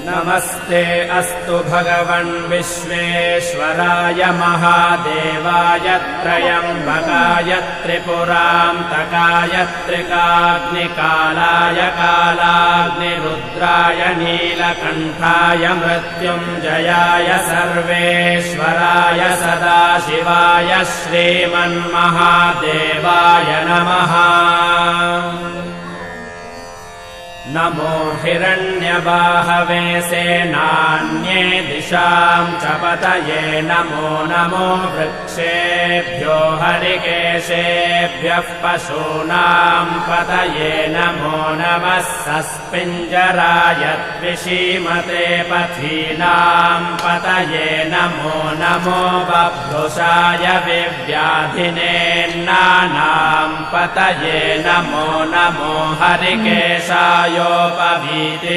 नमस्ते अस्तु भगवन् विश्वेश्वराय महादेवाय त्रयम्बकाय त्रिपुरान्तकाय त्रिकाग्निकालाय कालाग्निरुद्राय नीलकण्ठाय मृत्युञ्जयाय सर्वेश्वराय सदाशिवाय श्रीमन्महादेवाय नमः। नमो हिरण्यबाहवे सेनान्ये दिशां च पतये नमो नमो वृक्षेभ्यो हरिकेशेभ्यः पशूनां पतये नमो नमः सस्पिञ्जराय द्विषीमते पथीनां पतये नमो नमो बभ्रुषाय विव्याधिनेन्नानां पतये नमो नमो हरिकेशाय योपवीति